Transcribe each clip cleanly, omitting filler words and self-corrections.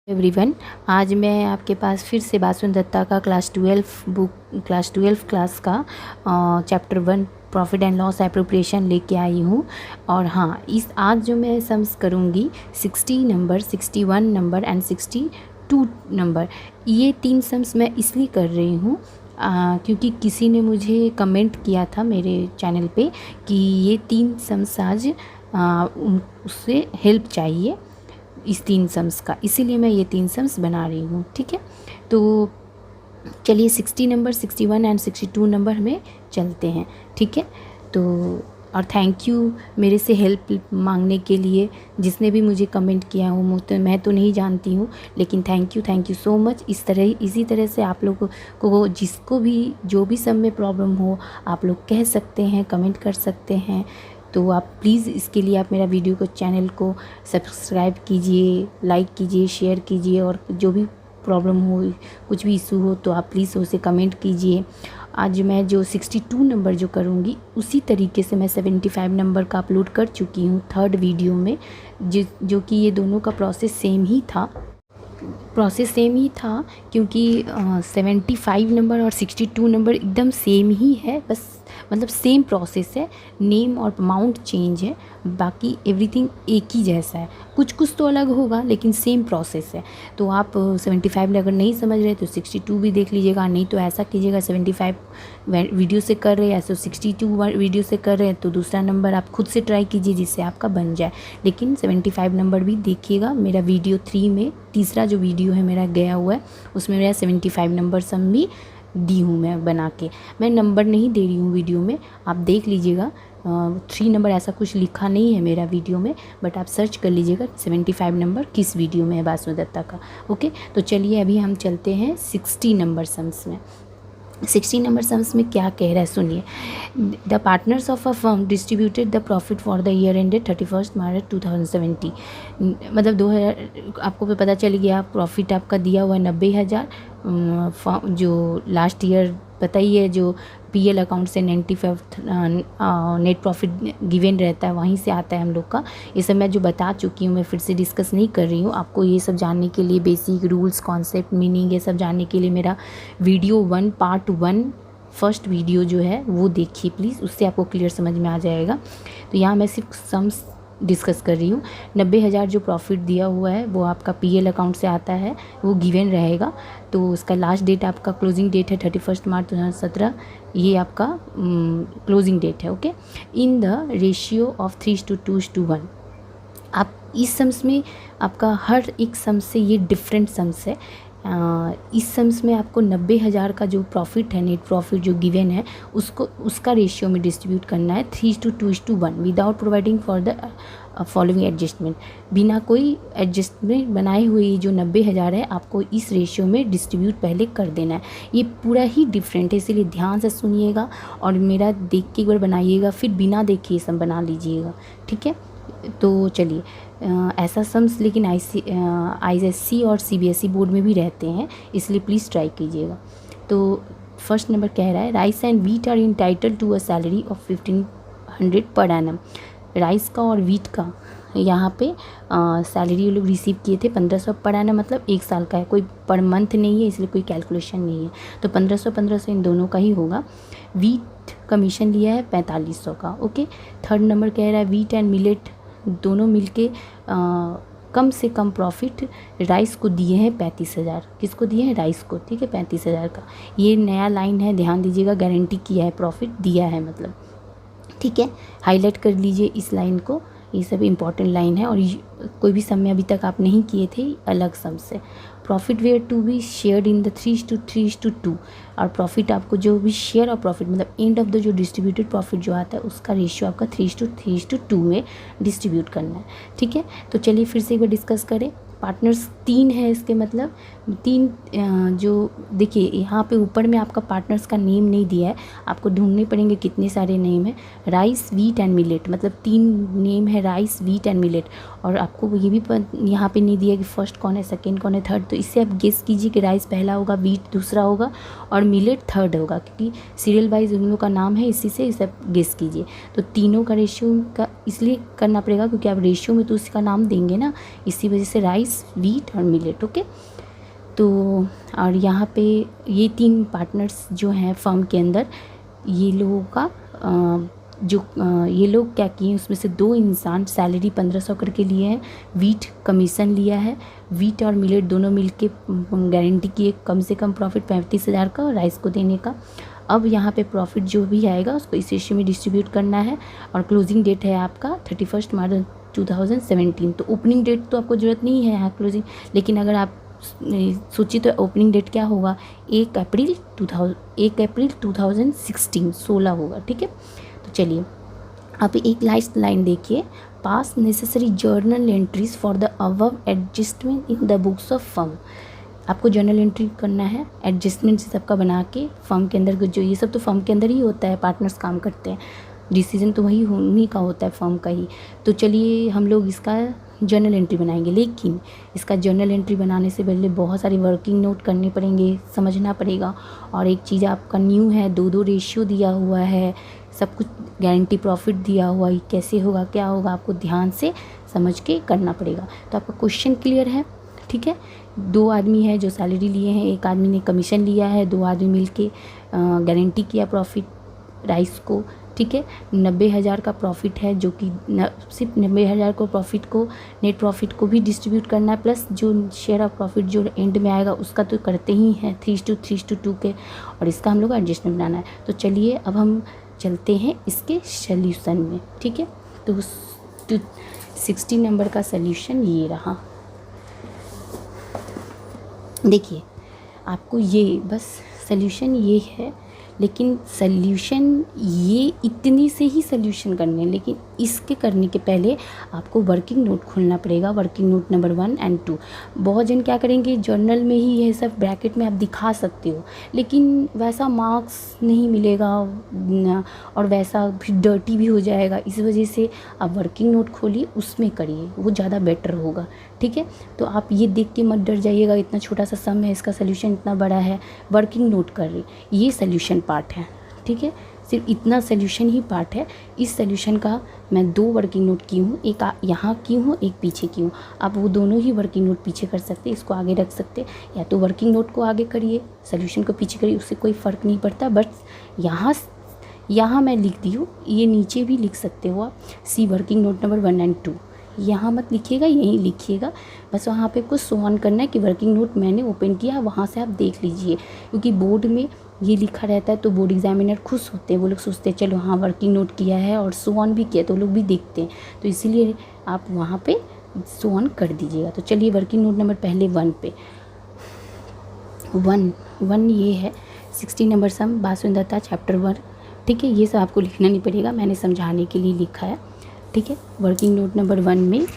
Everyone, आज मैं आपके पास फिर से बासुन दत्ता का क्लास 12 क्लास का chapter 1 profit and loss appropriation लेके आई हूँ। और हाँ, इस आज जो मैं सम्स करूँगी 60 नंबर, 61 नंबर एंड 62 नंबर, ये 3 सम्स मैं इसलिए कर रही हूँ क्योंकि किसी ने मुझे कमेंट किया था मेरे चैनल पे कि ये 3 सम्स आज उससे हेल्प चाहिए इस 3 सम्स का, इसीलिए मैं ये 3 सम्स बना रही हूँ। ठीक है, तो चलिए 60 नंबर, 61 एंड 62 नंबर में चलते हैं। ठीक है, तो और थैंक यू मेरे से हेल्प मांगने के लिए, जिसने भी मुझे कमेंट किया हो। मैं तो नहीं जानती हूँ, लेकिन थैंक यू सो मच। इसी तरह से आप लोगों को जिसको भी जो भी सब में प्रॉब्लम हो, आप लोग कह सकते हैं, कमेंट कर सकते हैं। तो आप प्लीज़ इसके लिए आप मेरा वीडियो को, चैनल को सब्सक्राइब कीजिए, लाइक कीजिए, शेयर कीजिए, और जो भी प्रॉब्लम हो, कुछ भी इशू हो, तो आप प्लीज़ उसे कमेंट कीजिए। आज मैं जो 62 नंबर जो करूँगी, उसी तरीके से मैं 75 नंबर का अपलोड कर चुकी हूँ 3rd वीडियो में, जो कि ये दोनों का प्रोसेस सेम ही था। क्योंकि 75 नंबर और 62 नंबर एकदम सेम ही है, बस मतलब सेम प्रोसेस है, नेम और अमाउंट चेंज है, बाकी एवरीथिंग एक ही जैसा है। कुछ तो अलग होगा, लेकिन सेम प्रोसेस है। तो आप 75 अगर नहीं समझ रहे तो 62 भी देख लीजिएगा, नहीं तो ऐसा कीजिएगा 75 वीडियो से कर रहे हैं, ऐसे 62 वीडियो से कर रहे हैं, तो दूसरा नंबर आप खुद से ट्राई कीजिए जिससे आपका बन जाए। लेकिन 75 नंबर भी देखिएगा, मेरा वीडियो 3 में तीसरा जो वीडियो है मेरा गया हुआ है, उसमें मेरा 75 नंबर सम भी दी हूँ मैं बना के। मैं नंबर नहीं दे रही हूँ वीडियो में, आप देख लीजिएगा। 3 नंबर ऐसा कुछ लिखा नहीं है मेरा वीडियो में, बट आप सर्च कर लीजिएगा 75 नंबर किस वीडियो में है बासुन दत्ता का। ओके, तो चलिए अभी हम चलते हैं 60 नंबर सम्स में। 60 नंबर सम्स में क्या कह रहा है सुनिए। The partners of a firm distributed the profit for the year ended 31 मार्च 2070। मतलब 2000, आपको भी पता चल गया, प्रॉफिट आपका दिया हुआ है 90,000। जो लास्ट ईयर पता ही है, जो पीएल अकाउंट से 95 नेट प्रॉफिट गिवन रहता है, वहीं से आता है हम लोग का। ये सब मैं जो बता चुकी हूँ, मैं फिर से डिस्कस नहीं कर रही हूँ। आपको ये सब जानने के लिए, बेसिक रूल्स, कॉन्सेप्ट, मीनिंग, ये सब जानने के लिए मेरा वीडियो 1 पार्ट 1 फर्स्ट वीडियो जो है वो देखिए प्लीज़, उससे आपको क्लियर समझ में आ जाएगा। तो यहाँ मैं सिर्फ सम्स डिस्कस कर रही हूँ। 90,000 जो प्रॉफिट दिया हुआ है वो आपका पीएल अकाउंट से आता है, वो गिवन रहेगा। तो उसका लास्ट डेट, आपका क्लोजिंग डेट है 31 मार्च 2017, ये आपका क्लोजिंग डेट है। Okay, in the ratio of 3:2:1। आप इस सम्स में, आपका हर एक सम्स से ये डिफरेंट सम्स है। इस सम्स में आपको 90,000 का जो प्रॉफिट है, नेट प्रॉफिट जो गिवन है, उसका रेशियो में डिस्ट्रीब्यूट करना है 3:2:1 without providing for the following adjustment. बिना कोई एडजस्टमेंट बनाए हुए जो 90,000 है, आपको इस रेशियो में डिस्ट्रीब्यूट पहले कर देना है। ये पूरा ही डिफरेंट है, इसीलिए ध्यान से सुनिएगा और मेरा देख के एक बार बनाइएगा, फिर बिना देखे ये सब बना लीजिएगा। ठीक है, तो चलिए, ऐसा सम्स लेकिन ICSE और CBSE बोर्ड में भी रहते हैं, इसलिए प्लीज़ ट्राई कीजिएगा। तो फर्स्ट नंबर कह रहा है, Rice and Wheat are entitled to a salary of 1500 per annum. Rice का और वीट का यहाँ पे सैलरी ये लोग रिसीव किए थे 1500 पर एनम, मतलब 1 साल का है, कोई पर मंथ नहीं है, इसलिए कोई कैलकुलेशन नहीं है। तो 1500 इन दोनों का ही होगा। वीट कमीशन लिया है 4500 का। ओके, थर्ड नंबर कह रहा है, वीट एंड मिलेट दोनों मिलके कम से कम प्रॉफिट राइस को दिए हैं 35,000। किसको दिए हैं? राइस को। ठीक है, 35,000 का ये नया लाइन है, ध्यान दीजिएगा, गारंटी किया है, प्रॉफिट दिया है मतलब। ठीक है, हाईलाइट कर लीजिए इस लाइन को, ये सब इंपॉर्टेंट लाइन है, और कोई भी सम में अभी तक आप नहीं किए थे अलग सम से। Profit were to be shared in the 3:2 और प्रॉफिट आपको जो भी शेयर और प्रॉफिट मतलब एंड ऑफ द जो डिस्ट्रीब्यूटेड प्रॉफिट जो आता है, उसका रेशियो आपका 3:2 में डिस्ट्रीब्यूट करना है। ठीक है, तो चलिए फिर से एक बार डिस्कस करें। पार्टनर्स 3 है, इसके मतलब 3 जो देखिए यहाँ पे ऊपर में आपका पार्टनर्स का नेम नहीं दिया है, आपको ढूंढने पड़ेंगे कितने सारे नेम है। राइस, वीट एंड मिलेट, मतलब 3 नेम है, राइस, वीट एंड मिलेट। और आपको ये भी यहाँ पे नहीं दिया कि फर्स्ट कौन है, सेकंड कौन है, थर्ड। तो इससे आप गेस कीजिए कि राइस पहला होगा, वीट दूसरा होगा और मिलेट थर्ड होगा, क्योंकि सीरियल वाइज उन लोगों का नाम है, इसी से इसे आप गेस कीजिए। तो तीनों का रेशियो का इसलिए करना पड़ेगा क्योंकि आप रेशियो में तो उसका नाम देंगे ना, इसी वजह से राइस, राइस, वीट और मिलेट। ओके, तो और यहाँ पे ये 3 पार्टनर्स जो हैं फर्म के अंदर, ये लोगों का ये लोग क्या किए, उसमें से 2 इंसान सैलरी 1500 करके लिए हैं, वीट कमीशन लिया है। वीट और मिलेट दोनों मिलके गारंटी किए कम से कम प्रॉफिट 35,000 का राइस को देने का। अब यहाँ पे प्रॉफिट जो भी आएगा उसको इस रेशियो में डिस्ट्रीब्यूट करना है, और क्लोजिंग डेट है आपका 31 मार्च 2017। तो ओपनिंग डेट तो आपको ज़रूरत नहीं है यहाँ क्लोजिंग, लेकिन अगर आप सोचिए तो ओपनिंग डेट क्या होगा, 1 अप्रैल 2016 16 होगा। ठीक है, तो चलिए आप एक लास्ट लाइन देखिए, पास necessary journal entries for the above adjustment in the books of firm. आपको जर्नल एंट्री करना है, एडजस्टमेंट सबका बना के फर्म के अंदर, जो ये सब तो फर्म के अंदर ही होता है, पार्टनर्स काम करते हैं, डिसीजन तो वही उन्हीं का होता है फर्म का ही। तो चलिए हम लोग इसका जर्नल एंट्री बनाएंगे, लेकिन इसका जर्नल एंट्री बनाने से पहले बहुत सारी वर्किंग नोट करने पड़ेंगे, समझना पड़ेगा। और एक चीज़ आपका न्यू है, 2-2 रेशियो दिया हुआ है, सब कुछ गारंटी प्रॉफिट दिया हुआ है, कैसे होगा क्या होगा आपको ध्यान से समझ के करना पड़ेगा। तो आपका क्वेश्चन क्लियर है? ठीक है, 2 आदमी है जो सैलरी लिए हैं, एक आदमी ने कमीशन लिया है, 2 आदमी मिलके गारंटी किया प्रॉफिट राइस को। ठीक है, 90,000 का प्रॉफिट है, जो कि सिर्फ 90,000 को प्रॉफिट को, नेट प्रॉफिट को भी डिस्ट्रीब्यूट करना है, प्लस जो शेयर ऑफ प्रॉफिट जो एंड में आएगा उसका तो करते ही हैं 3:2 के, और इसका हम लोग एडजस्टमेंट बनाना है। तो चलिए अब हम चलते हैं इसके सल्यूशन में। ठीक है, तो 60 नंबर का सल्यूशन ये रहा। देखिए आपको ये बस सल्यूशन ये है, लेकिन सल्यूशन ये इतनी से ही सल्यूशन करने हैं, लेकिन इसके करने के पहले आपको वर्किंग नोट खोलना पड़ेगा, वर्किंग नोट नंबर 1 और 2। बहुत जन क्या करेंगे, जर्नल में ही ये सब ब्रैकेट में आप दिखा सकते हो, लेकिन वैसा मार्क्स नहीं मिलेगा और वैसा फिर डर्टी भी हो जाएगा। इस वजह से आप वर्किंग नोट खोलिए, उसमें करिए, वो ज़्यादा बेटर होगा। ठीक है, तो आप ये देख के मत डर जाइएगा, इतना छोटा सा सम है, इसका सल्यूशन इतना बड़ा है, वर्किंग नोट कर रही, ये सल्यूशन पार्ट है। ठीक है, सिर्फ इतना सल्यूशन ही पार्ट है। इस सल्यूशन का मैं 2 वर्किंग नोट की हूँ, एक यहाँ की हूँ, एक पीछे की हूँ। आप वो दोनों ही वर्किंग नोट पीछे कर सकते, इसको आगे रख सकते, या तो वर्किंग नोट को आगे करिए, सल्यूशन को पीछे करिए, उससे कोई फ़र्क नहीं पड़ता। बट यहाँ मैं लिख दी हूँ, ये नीचे भी लिख सकते हो आप, सी वर्किंग नोट नंबर 1 और 2। यहाँ मत लिखिएगा, यहीं लिखिएगा, बस वहाँ पे कुछ शो ऑन करना है कि वर्किंग नोट मैंने ओपन किया, वहाँ से आप देख लीजिए, क्योंकि बोर्ड में ये लिखा रहता है तो बोर्ड एग्जामिनर खुश होते हैं, वो लोग सोचते हैं चलो हाँ वर्किंग नोट किया है और शो ऑन भी किया, तो वो लोग भी देखते हैं, तो इसीलिए आप वहाँ पे शो ऑन कर दीजिएगा। तो चलिए वर्किंग नोट नंबर पहले 1 पे, 1 ये है 60 नंबर सम बासुन दत्ता चैप्टर 1। ठीक है, ये सब आपको लिखना नहीं पड़ेगा, मैंने समझाने के लिए लिखा है। ठीक है, वर्किंग नोट नंबर 1 में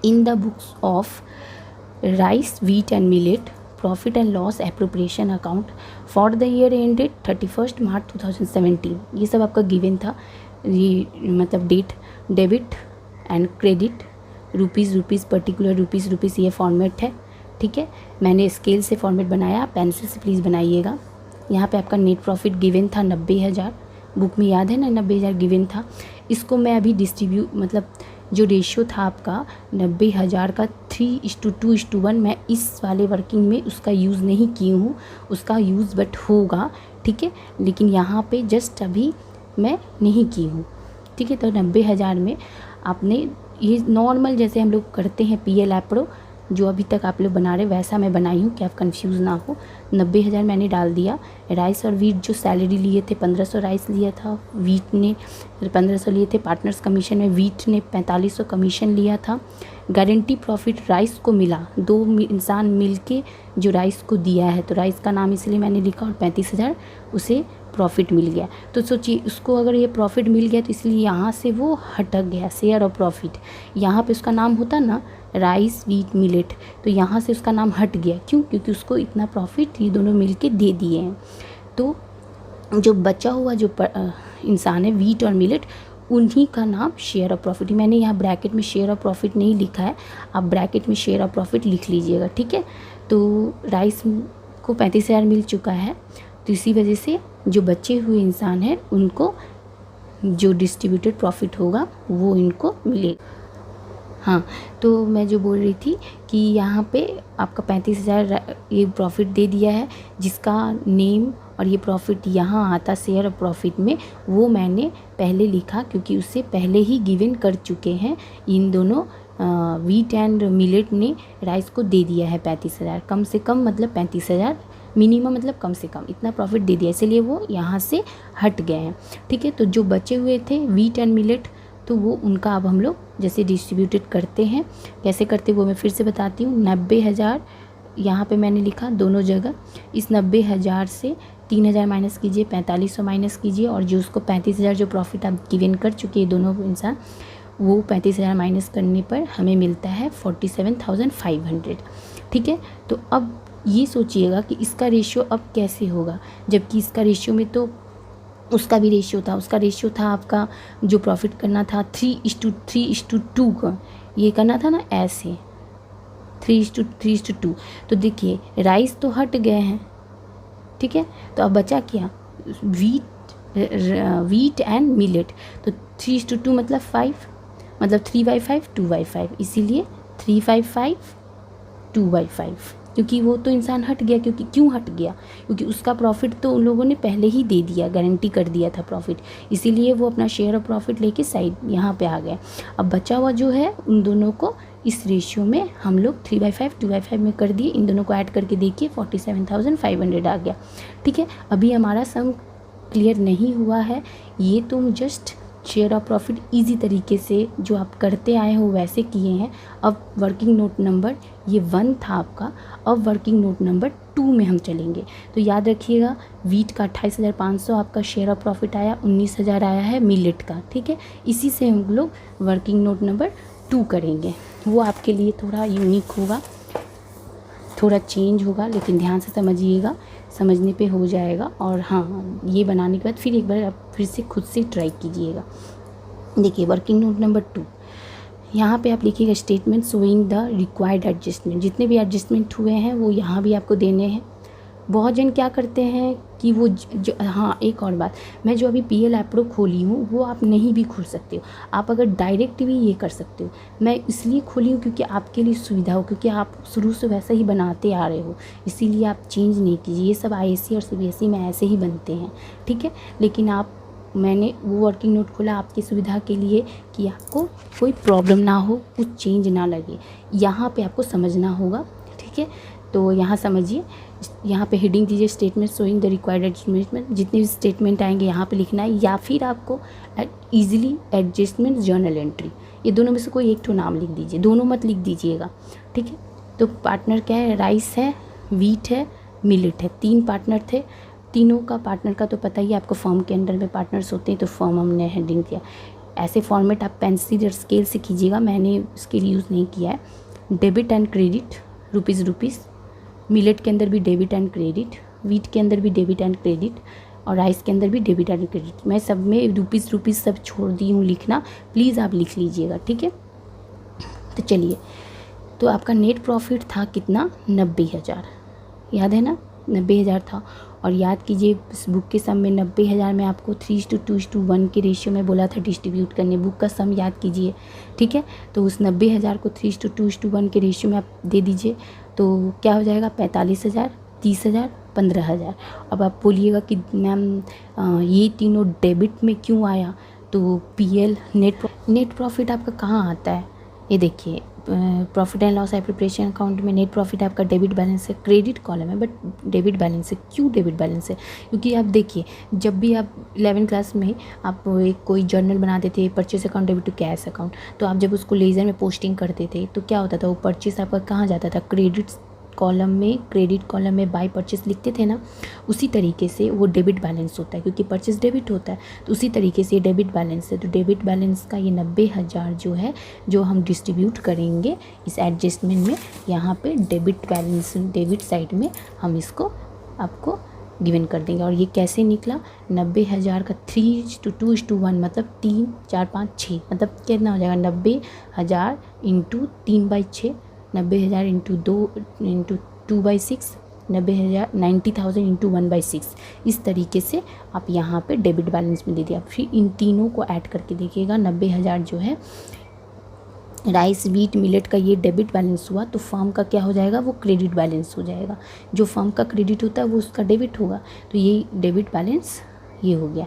in the books of Rice, Wheat and Millet profit and loss appropriation account for the year ended 31 March 2017, ये सब आपका गिवन था। ये मतलब date, debit and credit, rupees particular rupees ये फॉर्मेट है। ठीक है, मैंने स्केल से फॉर्मेट बनाया, पेंसिल से प्लीज़ बनाइएगा। यहाँ पे आपका नेट प्रॉफिट गिवन था 90,000, बुक में याद है ना 90,000 गिवन था। इसको मैं अभी मतलब जो रेशियो था आपका 90,000 का 3:2:1, मैं इस वाले वर्किंग में उसका यूज़ नहीं की हूँ, उसका यूज़ बट होगा। ठीक है, लेकिन यहाँ पे जस्ट अभी मैं नहीं की हूँ। ठीक है, तो 90,000 में आपने ये नॉर्मल जैसे हम लोग करते हैं PL एप्रो, जो अभी तक आप लोग बना रहे वैसा मैं बनाई हूँ कि आप कंफ्यूज ना हो। 90,000 मैंने डाल दिया। राइस और वीट जो सैलरी लिए थे 1500 राइस लिया था, वीट ने 1500 लिए थे पार्टनर्स कमीशन में, वीट ने 4500 कमीशन लिया था। गारंटी प्रॉफिट राइस को मिला, 2 इंसान मिलके जो राइस को दिया है, तो राइस का नाम इसलिए मैंने लिखा, और 35,000 उसे प्रॉफिट मिल गया। तो सोचिए उसको अगर ये प्रॉफिट मिल गया तो इसलिए यहाँ से वो हटक गया, शेयर ऑफ प्रॉफिट। यहाँ पे उसका नाम होता ना राइस वीट मिलेट, तो यहाँ से उसका नाम हट गया। क्यों? क्योंकि उसको इतना प्रॉफिट ये दोनों मिलके दे दिए हैं। तो जो बचा हुआ जो इंसान है वीट और मिलेट, उन्हीं का नाम शेयर ऑफ प्रॉफिट। मैंने यहाँ ब्रैकेट में शेयर ऑफ प्रॉफिट नहीं लिखा है, आप ब्रैकेट में शेयर ऑफ प्रॉफिट लिख लीजिएगा। ठीक है, तो राइस को 35,000 मिल चुका है, तो इसी वजह से जो बचे हुए इंसान हैं उनको जो डिस्ट्रीब्यूटेड प्रॉफिट होगा वो इनको मिलेगा। हाँ, तो मैं जो बोल रही थी कि यहाँ पे आपका 35,000 ये प्रॉफिट दे दिया है, जिसका नेम और ये प्रॉफिट यहाँ आता शेयर ऑफ प्रॉफिट में, वो मैंने पहले लिखा क्योंकि उससे पहले ही गिवन कर चुके हैं। इन दोनों वीट एंड मिलेट ने राइस को दे दिया है 35,000, कम से कम मतलब 35,000, मिनिमम मतलब कम से कम इतना प्रॉफिट दे दिया, इसलिए वो यहाँ से हट गए हैं। ठीक है, तो जो बचे हुए थे वीट एंड मिलेट, तो वो उनका अब हम लोग जैसे डिस्ट्रीब्यूटेड करते हैं, कैसे करते वो मैं फिर से बताती हूँ। 90,000 यहाँ पे मैंने लिखा दोनों जगह। इस 90,000 से 3,000 माइनस कीजिए, 4500 माइनस कीजिए, और जो उसको 35,000 जो प्रॉफिट आप गिवन कर चुके हैं दोनों इंसान, वो 35,000 माइनस करने पर हमें मिलता है 47,500। ठीक है, तो अब ये सोचिएगा कि इसका रेशियो अब कैसे होगा, जबकि इसका रेशियो में तो उसका भी रेशियो था, उसका रेशियो था आपका जो प्रॉफिट करना था 3:2 का, ये करना था ना ऐसे 3:2। तो देखिए राइस तो हट गए हैं। ठीक है, तो अब बचा क्या, वीट एंड मिलेट। तो 3:2 मतलब 5, मतलब 3/5 2/5, इसीलिए 3/5 2/5, क्योंकि वो तो इंसान हट गया। क्योंकि क्यों हट गया, क्योंकि उसका प्रॉफिट तो उन लोगों ने पहले ही दे दिया, गारंटी कर दिया था प्रॉफिट, इसीलिए वो अपना शेयर ऑफ प्रॉफिट लेके साइड यहाँ पे आ गए। अब बचा हुआ जो है उन दोनों को इस रेशियो में हम लोग 3/5 2/5 में कर दिए। इन दोनों को ऐड करके देखिए 47,500 आ गया। ठीक है, अभी हमारा सम क्लियर नहीं हुआ है, ये तुम just share of profit easy तरीके से जो आप करते आए हो वैसे किए हैं। अब वर्किंग नोट नंबर ये 1 था आपका, अब वर्किंग नोट नंबर 2 में हम चलेंगे। तो याद रखिएगा, वीट का 28,500 आपका शेयर ऑफ प्रॉफिट आया, 19,000 आया है मिलेट का। ठीक है, इसी से हम लोग वर्किंग नोट नंबर 2 करेंगे। वो आपके लिए थोड़ा यूनिक होगा, थोड़ा चेंज होगा, लेकिन ध्यान से समझिएगा, समझने पे हो जाएगा। और हाँ, ये बनाने के बाद फिर एक बार आप फिर से खुद से ट्राई कीजिएगा। देखिए वर्किंग नोट नंबर 2, यहाँ पे आप लिखिएगा statement showing the required adjustment. जितने भी एडजस्टमेंट हुए हैं वो यहाँ भी आपको देने हैं। बहुत जन क्या करते हैं कि वो हाँ, एक और बात, मैं जो अभी PL एप्रो खोली हूँ वो आप नहीं भी खोल सकते हो, आप अगर डायरेक्ट भी ये कर सकते हो। मैं इसलिए खोली हूँ क्योंकि आपके लिए सुविधा हो, क्योंकि आप शुरू से वैसा ही बनाते आ रहे हो, इसीलिए आप चेंज नहीं कीजिए। ये सब IAC और CBSE में ऐसे ही बनते हैं। ठीक है, लेकिन मैंने वो वर्किंग नोट खोला आपकी सुविधा के लिए कि आपको कोई प्रॉब्लम ना हो, कुछ चेंज ना लगे, यहाँ पे आपको समझना होगा। ठीक है, तो यहाँ समझिए, यहाँ पे हेडिंग दीजिए statement showing the required adjustment. जितने भी स्टेटमेंट आएंगे यहाँ पे लिखना है, या फिर आपको ईजिली एडजस्टमेंट जर्नल एंट्री, ये दोनों में से कोई एक तो नाम लिख दीजिए, दोनों मत लिख दीजिएगा। ठीक है, तो पार्टनर क्या है, राइस है, वीट है, मिलेट है, 3 पार्टनर थे। तीनों का पार्टनर का तो पता ही है आपको, फर्म के अंडर में पार्टनर्स होते हैं, तो फर्म हमने हेडिंग दिया। ऐसे फॉर्मेट आप पेंसिल और स्केल से कीजिएगा, मैंने स्केल यूज़ नहीं किया है। Debit and credit, rupees, millet के अंदर भी डेबिट एंड क्रेडिट, वीट के अंदर भी डेबिट एंड क्रेडिट, और राइस के अंदर भी डेबिट एंड क्रेडिट। मैं सब में रुपीज़ सब छोड़ दी हूँ लिखना, प्लीज़ आप लिख लीजिएगा। ठीक है, तो चलिए, तो आपका नेट प्रॉफिट था कितना, 90,000, याद है ना, 90,000 था। और याद कीजिए इस बुक के सम में 90,000 में आपको 3:2:1 के रेशियो में बोला था डिस्ट्रीब्यूट करने, बुक का सम याद कीजिए। ठीक है, तो उस 90,000 को 3:2:1 के रेशियो में आप दे दीजिए, तो क्या हो जाएगा, 45,000, 30,000, 15,000। अब आप बोलिएगा कि मैम ये तीनों डेबिट में क्यों आया, तो PL नेट प्रॉफिट आपका कहाँ आता है, ये देखिए profit and loss preparation account में नेट प्रॉफिट आपका डेबिट बैलेंस है, क्रेडिट कॉलम है, बट डेबिट बैलेंस है। क्यों डेबिट बैलेंस है, क्योंकि आप देखिए जब भी आप 11th क्लास में आप एक कोई जर्नल बनाते थे, purchase account debit to cash account, तो आप जब उसको लेज़र में पोस्टिंग करते थे तो क्या होता था, वो परचेस आपका कहाँ जाता था, क्रेडिट कॉलम में बाय परचेस लिखते थे ना, उसी तरीके से वो डेबिट बैलेंस होता है, क्योंकि परचेस डेबिट होता है, तो उसी तरीके से डेबिट बैलेंस है। तो डेबिट बैलेंस का ये 90,000 जो है, जो हम डिस्ट्रीब्यूट करेंगे इस एडजस्टमेंट में, यहाँ पे डेबिट बैलेंस, डेबिट साइड में हम इसको आपको गिवन कर देंगे। और ये कैसे निकला, 90,000 का 3:2:1 मतलब 3 4 5 6, मतलब कितना हो जाएगा, 90,000 इंटू 3/6, 90,000 इंटू 2/6, 90,000 इंटू 1/6। इस तरीके से आप यहाँ पे डेबिट बैलेंस में दे दिया। फिर इन तीनों को ऐड करके देखिएगा, 90,000 जो है राइस व्हीट मिलेट का ये डेबिट बैलेंस हुआ, तो फर्म का क्या हो जाएगा, वो क्रेडिट बैलेंस हो जाएगा। जो फर्म का क्रेडिट होता है वो उसका डेबिट होगा, तो ये डेबिट बैलेंस ये हो गया।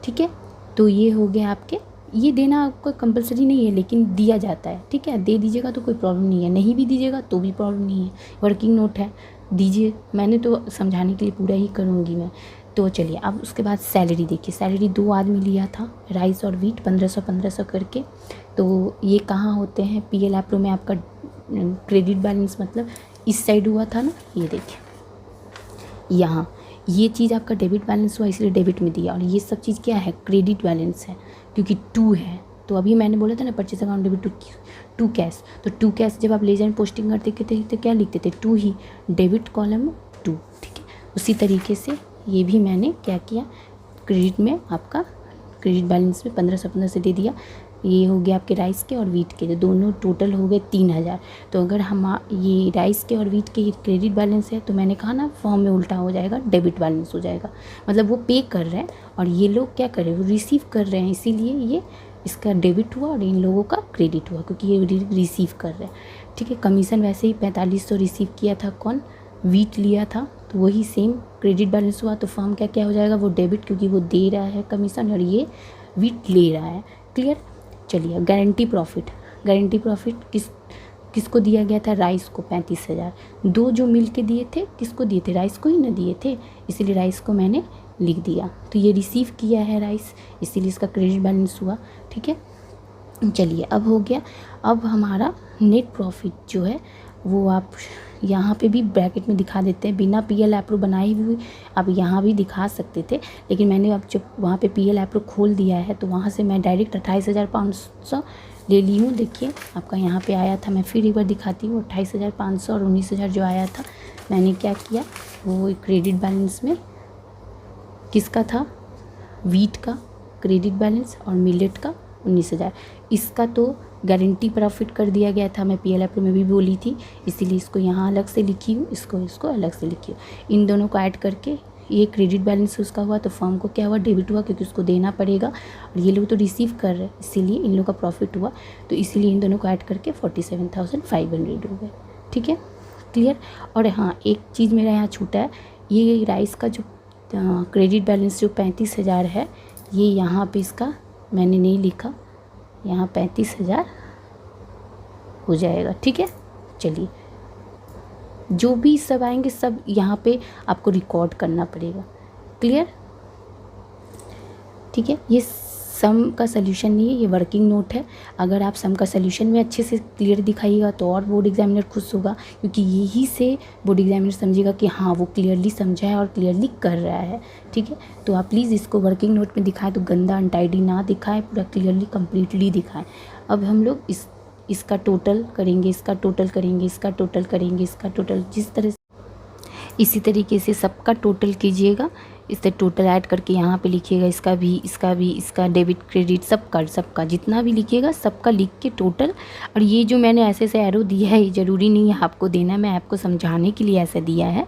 ठीक है, तो ये हो गया आपके, ये देना आपको कंपलसरी नहीं है लेकिन दिया जाता है। ठीक है, दे दीजिएगा तो कोई प्रॉब्लम नहीं है, नहीं भी दीजिएगा तो भी प्रॉब्लम नहीं है, वर्किंग नोट है, दीजिए। मैंने तो समझाने के लिए पूरा ही करूँगी मैं। तो चलिए अब उसके बाद सैलरी देखिए, सैलरी 2 आदमी लिया था, राइस और व्हीट 1500 करके। तो ये कहाँ होते हैं, पीएल एप्रो में आपका क्रेडिट बैलेंस मतलब इस साइड हुआ था ना, ये देखिए यहाँ ये चीज़ आपका डेबिट बैलेंस हुआ इसलिए डेबिट में दिया, और ये सब चीज़ क्या है, क्रेडिट बैलेंस है क्योंकि 2 है। तो अभी मैंने बोला था ना purchase account debit to cash, तो 2 कैश जब आप लेजर पोस्टिंग करते थे तो क्या लिखते थे, 2 ही, डेबिट कॉलम में 2। ठीक है, उसी तरीके से ये भी मैंने क्या किया, क्रेडिट में आपका क्रेडिट बैलेंस में 1500 से दे दिया। ये हो गया आपके राइस के और व्हीट के, तो दोनों टोटल हो गए 3000। तो अगर हम ये राइस के और व्हीट के क्रेडिट बैलेंस है तो मैंने कहा ना फॉर्म में उल्टा हो जाएगा, डेबिट बैलेंस हो जाएगा। मतलब वो पे कर रहे हैं और ये लोग क्या कर रहे हैं, वो रिसीव कर रहे हैं, इसीलिए ये इसका डेबिट हुआ और इन लोगों का क्रेडिट हुआ क्योंकि ये रिसीव कर रहे हैं। ठीक है, कमीशन वैसे ही 4500 रिसीव किया था, कौन, व्हीट लिया था, तो वही सेम क्रेडिट बैलेंस हुआ। तो फॉर्म क्या क्या हो जाएगा, वो डेबिट क्योंकि वो दे रहा है कमीशन और ये व्हीट ले रहा है। क्लियर। चलिए गारंटी प्रॉफिट किसको दिया गया था, राइस को 35,000। 2 जो मिल के दिए थे किसको दिए थे, राइस को ही ना दिए थे, इसीलिए राइस को मैंने लिख दिया। तो ये रिसीव किया है राइस, इसीलिए इसका क्रेडिट बैलेंस हुआ। ठीक है, चलिए अब हो गया। अब हमारा नेट प्रॉफिट जो है वो आप यहाँ पे भी ब्रैकेट में दिखा देते हैं, बिना पीएल एप्रो बनाए हुए आप यहाँ भी दिखा सकते थे, लेकिन मैंने अब जब वहाँ पे पीएल एप्रो खोल दिया है तो वहाँ से मैं डायरेक्ट 28,500 ले ली हूँ। देखिए आपका यहाँ पे आया था, मैं फिर एक बार दिखाती हूँ, 28,500 और 19,000 जो आया था, मैंने क्या किया, वो क्रेडिट बैलेंस में किसका था, व्हीट का क्रेडिट बैलेंस और मिलेट का 19,000। इसका तो गारंटी प्रॉफिट कर दिया गया था, मैं पीएल एप्रो में भी बोली थी, इसीलिए इसको यहाँ अलग से लिखी हूँ, इसको अलग से लिखी हूँ। इन दोनों को ऐड करके ये क्रेडिट बैलेंस उसका हुआ, तो फर्म को क्या हुआ, डेबिट हुआ क्योंकि उसको देना पड़ेगा, और ये लोग तो रिसीव कर रहे हैं इसीलिए इन लोगों का प्रॉफिट हुआ। तो इसीलिए इन दोनों को ऐड करके 47,500 हो गए। ठीक है, क्लियर। और हाँ, एक चीज़ मेरा यहाँ छूटा है, ये राइस का जो क्रेडिट बैलेंस जो 35,000 है, ये यहाँ पे इसका मैंने नहीं लिखा, यहाँ 35,000 हो जाएगा। ठीक है, चलिए जो भी सब आएंगे सब यहाँ पे आपको रिकॉर्ड करना पड़ेगा। क्लियर। ठीक है, ये सम का सल्यूशन नहीं है, ये वर्किंग नोट है। अगर आप सम का सल्यूशन में अच्छे से क्लियर दिखाइएगा तो और बोर्ड एग्जामिनर खुश होगा, क्योंकि यही से बोर्ड एग्जामिनर समझेगा कि हाँ वो क्लियरली समझा है और क्लियरली कर रहा है। ठीक है, तो आप प्लीज़ इसको वर्किंग नोट में दिखाएं, तो गंदा अनटाइडी ना दिखाएं, पूरा क्लियरली कम्प्लीटली दिखाएं। अब हम लोग इसका टोटल करेंगे, इसका टोटल करेंगे, इसका टोटल करेंगे, इसका टोटल, जिस तरह इसी तरीके से सबका टोटल कीजिएगा, इससे टोटल ऐड करके यहाँ पे लिखिएगा, इसका डेबिट क्रेडिट सबका जितना भी लिखिएगा सबका लिख के टोटल। और ये जो मैंने ऐसे ऐसे एरो दिया है ये ज़रूरी नहीं है आपको देना, मैं आपको समझाने के लिए ऐसा दिया है।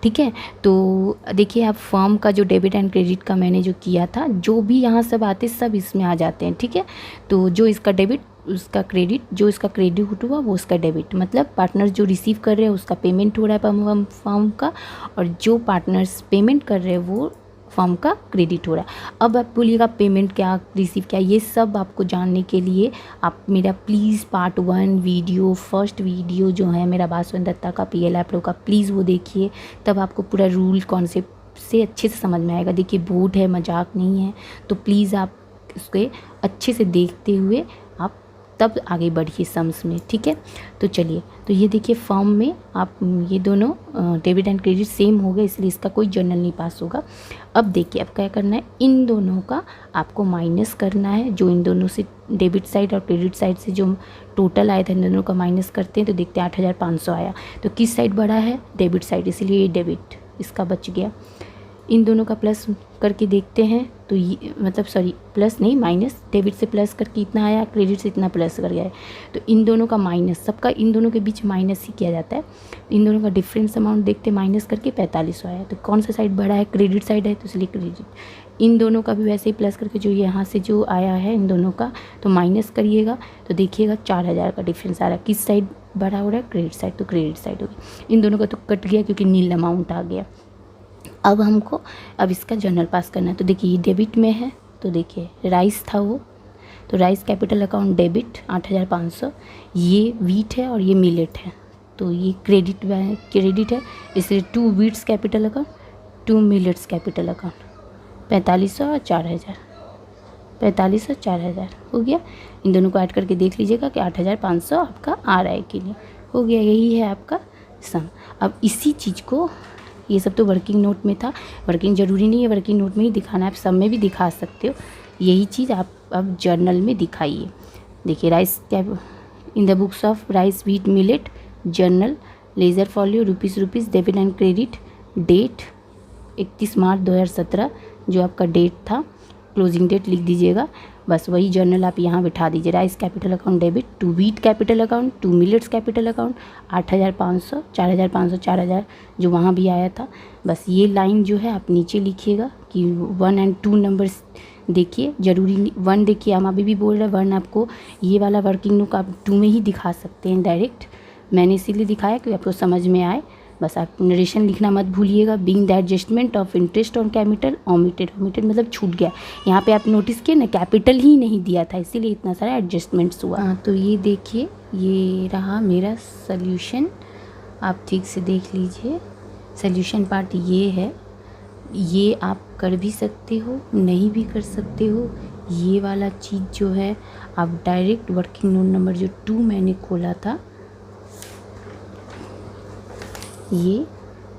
ठीक है, तो देखिए आप फर्म का जो डेबिट एंड क्रेडिट का मैंने जो किया था, जो भी यहाँ सब आते सब इसमें आ जाते हैं। ठीक है, तो जो इसका डेबिट उसका क्रेडिट, जो इसका क्रेडिट हुआ वो उसका डेबिट, मतलब पार्टनर्स जो रिसीव कर रहे हैं उसका पेमेंट हो रहा है फर्म का, और जो पार्टनर्स पेमेंट कर रहे हैं वो फर्म का क्रेडिट हो रहा है। अब आप बोलिएगा पेमेंट क्या, रिसीव क्या, ये सब आपको जानने के लिए आप मेरा please part 1 video, first video जो है मेरा बासवन दत्ता का पीएल एप्रो का, प्लीज़ वो देखिए, तब आपको पूरा रूल कॉन्सेप्ट से अच्छे से समझ में आएगा। देखिए बोर्ड है, मजाक नहीं है, तो प्लीज़ आप उसके अच्छे से देखते हुए आप तब आगे बढ़िए सम्स में। ठीक है, तो चलिए, तो ये देखिए फॉर्म में आप ये दोनों डेबिट एंड क्रेडिट सेम हो गए, इसलिए इसका कोई जर्नल नहीं पास होगा। अब देखिए अब क्या करना है, इन दोनों का आपको माइनस करना है, जो इन दोनों से डेबिट साइड और क्रेडिट साइड से जो टोटल आया था इन दोनों का माइनस करते हैं तो देखते हैं 8,500 आया। तो किस साइड बढ़ा है, डेबिट साइड, इसलिए ये डेबिट इसका बच गया। इन दोनों का प्लस करके देखते हैं तो ये मतलब सॉरी प्लस नहीं माइनस, डेबिट से प्लस करके इतना आया, क्रेडिट से इतना प्लस कर गया है, तो इन दोनों का माइनस, सबका इन दोनों के बीच माइनस ही किया जाता है। इन दोनों का डिफरेंस अमाउंट देखते माइनस करके 4500 आया, तो कौन सा साइड बड़ा है, क्रेडिट साइड है, तो इसलिए क्रेडिट। इन दोनों का भी वैसे ही प्लस करके जो यहाँ से जो आया है इन दोनों का तो माइनस करिएगा, तो देखिएगा 4000 का डिफरेंस आ रहा है। किस साइड बड़ा हो रहा है, क्रेडिट साइड, तो क्रेडिट साइड होगी। इन दोनों का तो कट गया क्योंकि नील अमाउंट आ गया। अब हमको अब इसका जनरल पास करना है, तो देखिए ये डेबिट में है, तो देखिए राइस था वो, तो राइस कैपिटल अकाउंट डेबिट 8500, ये वीट है और ये मिलेट है, तो ये क्रेडिट है, इसलिए 2 weeds capital account 2 millets capital account 4500 और 4000, 4500 4000 हो गया। इन दोनों को ऐड करके देख लीजिएगा कि 8500 आपका आ रहा है कि नहीं, हो गया, यही है आपका सम। अब इसी चीज़ को, ये सब तो वर्किंग नोट में था, वर्किंग ज़रूरी नहीं है वर्किंग नोट में ही दिखाना है, आप सब में भी दिखा सकते हो, यही चीज़ आप अब जर्नल में दिखाइए। देखिए Rice cap in the books of Rice Wheat Millet journal ledger folio rupees debit and credit, date 31 March 2017 जो आपका डेट था, क्लोजिंग डेट लिख दीजिएगा, बस वही जर्नल आप यहाँ बिठा दीजिए। Rice capital account debit, 2 wheat capital account, 2 millets capital account 8500 4500 4000 जो वहाँ भी आया था, बस ये लाइन जो है आप नीचे लिखिएगा कि 1 और 2 नंबर्स देखिए, ज़रूरी नहीं 1 देखिए, हम अभी भी बोल रहे हैं 1 आपको ये वाला वर्किंग नोट आप 2 में ही दिखा सकते हैं डायरेक्ट, मैंने इसीलिए दिखाया कि आपको समझ में आए। बस आप नरेशन लिखना मत भूलिएगा। Being the adjustment of interest on capital omitted, omitted मतलब छूट गया, यहाँ पे आप नोटिस किए ना कैपिटल ही नहीं दिया था, इसीलिए इतना सारा एडजस्टमेंट्स हुआ। हाँ, तो ये देखिए ये रहा मेरा सल्यूशन, आप ठीक से देख लीजिए। सल्यूशन पार्ट ये है, ये आप कर भी सकते हो नहीं भी कर सकते हो, ये वाला चीज़ जो है आप डायरेक्ट वर्किंग नोट नंबर जो 2 मैंने खोला था ये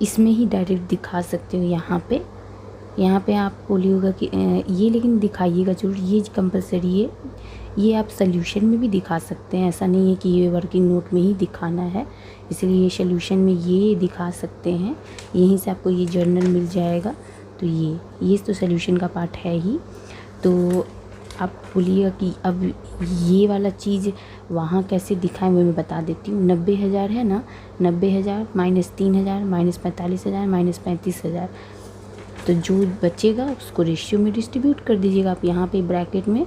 इसमें ही डायरेक्ट दिखा सकते हो। यहाँ पे आप बोलिएगा कि ये, लेकिन दिखाइएगा जरूर, ये कंपलसरी है, ये आप सल्यूशन में भी दिखा सकते हैं, ऐसा नहीं है कि ये वर्किंग नोट में ही दिखाना है, इसलिए ये सल्यूशन में ये दिखा सकते हैं, यहीं से आपको ये जर्नल मिल जाएगा। तो ये तो सल्यूशन का पार्ट है ही, तो आप बोलिएगा कि अब ये वाला चीज़ वहाँ कैसे दिखाएं वो मैं बता देती हूँ। 90,000 है ना, 90,000 माइनस 3,000 माइनस 45,000 माइनस 35,000, तो जो बचेगा उसको रेशियो में डिस्ट्रीब्यूट कर दीजिएगा आप। यहाँ पे ब्रैकेट में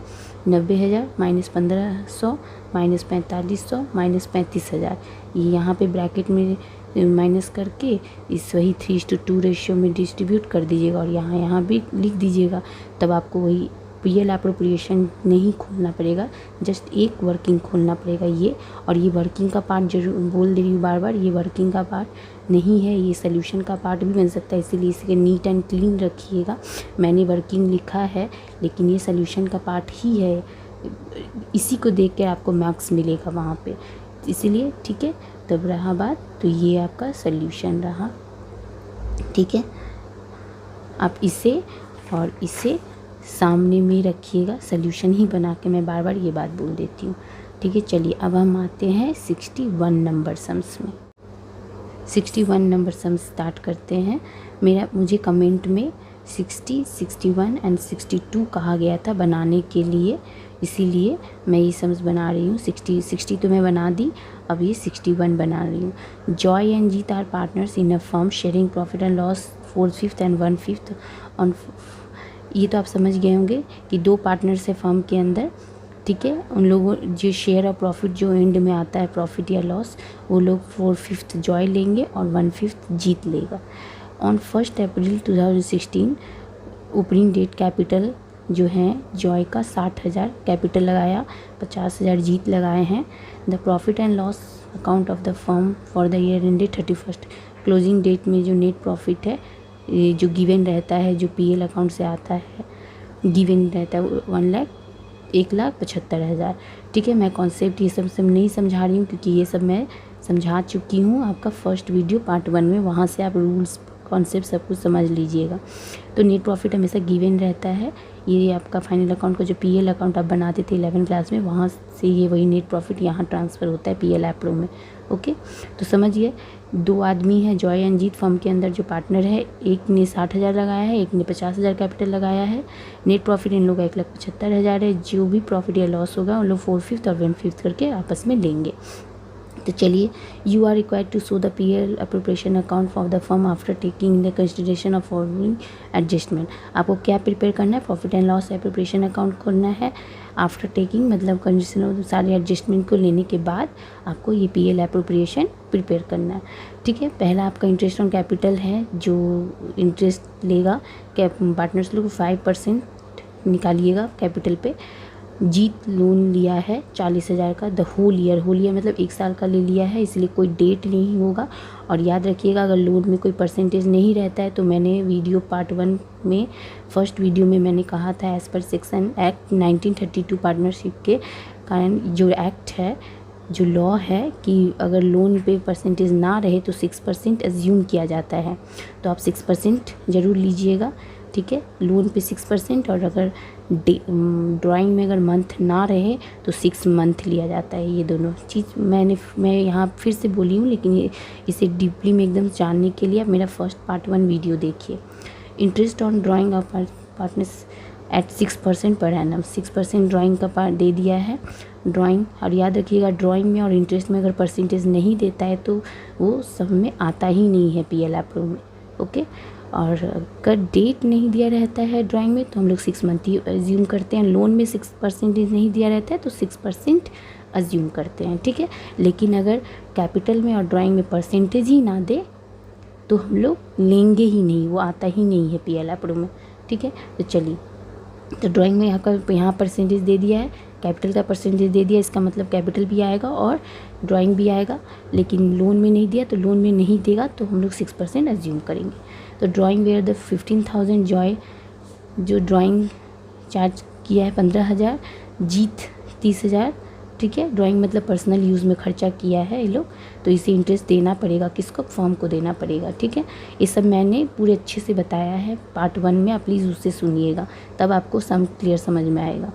90,000 माइनस 1500 माइनस 4500 माइनस 35,000, ये यहाँ पे ब्रैकेट में माइनस करके इस वही 3:2 रेशियो में डिस्ट्रीब्यूट कर दीजिएगा और यहाँ भी लिख दीजिएगा, तब आपको वही पीएल एप्रोप्रिएशन नहीं खोलना पड़ेगा, जस्ट एक वर्किंग खोलना पड़ेगा ये। और ये वर्किंग का पार्ट जरूर बोल दे रही हूँ बार बार, ये वर्किंग का पार्ट नहीं है, ये सॉल्यूशन का पार्ट भी बन सकता है, इसीलिए इसके नीट एंड क्लीन रखिएगा। मैंने वर्किंग लिखा है लेकिन ये सॉल्यूशन का पार्ट ही है, इसी को देख कर आपको मार्क्स मिलेगा वहाँ पे, इसीलिए ठीक है। तब रहा बात, तो ये आपका सॉल्यूशन रहा, ठीक है। आप इसे और इसे सामने में रखिएगा, सॉल्यूशन ही बना के मैं बार बार ये बात बोल देती हूँ, ठीक है। चलिए अब हम आते हैं 61 नंबर सम्स में। 61 नंबर सम्स स्टार्ट करते हैं। मुझे कमेंट में 60, 61 एंड 62 कहा गया था बनाने के लिए, इसीलिए मैं ये सम्स बना रही हूँ। 60 तो मैं बना दी, अब ये 61 बना रही हूँ। Joy and Jeet are partners in a firm sharing profit and loss 4/5 and 1/5 on. ये तो आप समझ गए होंगे कि 2 पार्टनर्स है फर्म के अंदर, ठीक है। उन लोगों जो शेयर ऑफ प्रॉफिट जो एंड में आता है प्रॉफिट या लॉस, वो लोग 4/5 जॉय लेंगे और 1/5 जीत लेगा। On 1 April 2016 opening debt capital जो है जॉय का 60,000 कैपिटल लगाया, 50,000 जीत लगाए हैं। The profit and loss account of the firm for the year ended 31। Closing date में जो नेट प्रॉफिट है ये जो गिवन रहता है, जो पीएल अकाउंट से आता है गिवन रहता है 1,75,000, ठीक है। मैं कॉन्सेप्ट ये सब नहीं समझा रही हूँ क्योंकि ये सब मैं समझा चुकी हूँ आपका फर्स्ट वीडियो पार्ट 1 में, वहाँ से आप रूल्स कॉन्सेप्ट सब कुछ समझ लीजिएगा। तो नेट प्रॉफिट हमेशा गिवन रहता है। ये आपका फाइनल अकाउंट का जो पीएल अकाउंट आप बनाते थे 11 क्लास में, वहाँ से ये वही नेट प्रॉफिट यहाँ ट्रांसफ़र होता है पीएल ऐप प्रो में। ओके, तो समझिए 2 आदमी हैं जॉय एंड जीत फर्म के अंदर जो पार्टनर है, एक ने 60,000 लगाया है, एक ने 50,000 कैपिटल लगाया है। नेट प्रॉफिट इन लोगों का 1,75,000 है। जो भी प्रॉफिट या लॉस होगा उन लोग 4/5 और 1/5 करके आपस में लेंगे। तो चलिए, you are required to show the PL appropriation account for the firm after taking in the consideration of following adjustment. आपको क्या प्रिपेयर करना है? Profit and loss appropriation account खोलना है। आफ्टर टेकिंग मतलब कंडीशन सारे एडजस्टमेंट को लेने के बाद आपको ये पीएल अप्रोप्रिएशन प्रिपेयर करना है। ठीक है, पहला आपका इंटरेस्ट ऑन कैपिटल है, जो इंटरेस्ट लेगा पार्टनर्स लोग 5% निकालिएगा कैपिटल पे। जीत लोन लिया है 40,000 का, द होल ईयर मतलब 1 साल का ले लिया है, इसलिए कोई डेट नहीं होगा। और याद रखिएगा, अगर लोन में कोई परसेंटेज नहीं रहता है तो मैंने वीडियो पार्ट 1 में फर्स्ट वीडियो में मैंने कहा था as per section act 1932 partnership के कारण जो एक्ट है, जो लॉ है कि अगर लोन पे परसेंटेज ना रहे तो 6% एज्यूम किया जाता है। तो आप 6% ज़रूर लीजिएगा। ठीक है, लोन पे 6% और अगर ड्राइंग में अगर मंथ ना रहे तो 6 मंथ लिया जाता है। ये दोनों चीज़ मैं यहाँ फिर से बोली हूँ, लेकिन इसे डीपली में एकदम जानने के लिए आप मेरा फर्स्ट पार्ट 1 वीडियो देखिए। Interest on drawing of partners at 6% per annum, 6% drawing का पार्ट दे दिया है ड्राइंग। और याद रखिएगा, ड्राइंग में और इंटरेस्ट में अगर परसेंटेज नहीं देता है तो वो सब में आता ही नहीं है पीएल ऐप प्रो में। ओके, और अगर डेट नहीं दिया रहता है ड्राइंग में तो हम लोग 6 मंथ ही अज्यूम करते हैं। लोन में 6% नहीं दिया रहता है तो 6% अज्यूम करते हैं। ठीक है, लेकिन अगर कैपिटल में और ड्राइंग में परसेंटेज ही ना दे तो हम लोग लेंगे ही नहीं, वो आता ही नहीं है पीएल ऐप प्रो में। ठीक है, तो चलिए, तो ड्राइंग में यहाँ परसेंटेज दे दिया है, कैपिटल का परसेंटेज दे दिया, इसका मतलब कैपिटल भी आएगा और ड्राइंग भी आएगा। लेकिन लोन में नहीं दिया तो लोन में नहीं देगा तो हम लोग 6% एज्यूम करेंगे। तो ड्राइंग वेयर द 15,000 जॉय जो ड्राइंग चार्ज किया है 15,000, जीत 30,000। ठीक है, ड्राइंग मतलब पर्सनल यूज़ में खर्चा किया है ये लोग, तो इसे इंटरेस्ट देना पड़ेगा, किसको? फर्म को देना पड़ेगा। ठीक है, ये सब मैंने पूरे अच्छे से बताया है पार्ट 1 में, आप प्लीज़ उससे सुनिएगा, तब आपको सम क्लियर समझ में आएगा।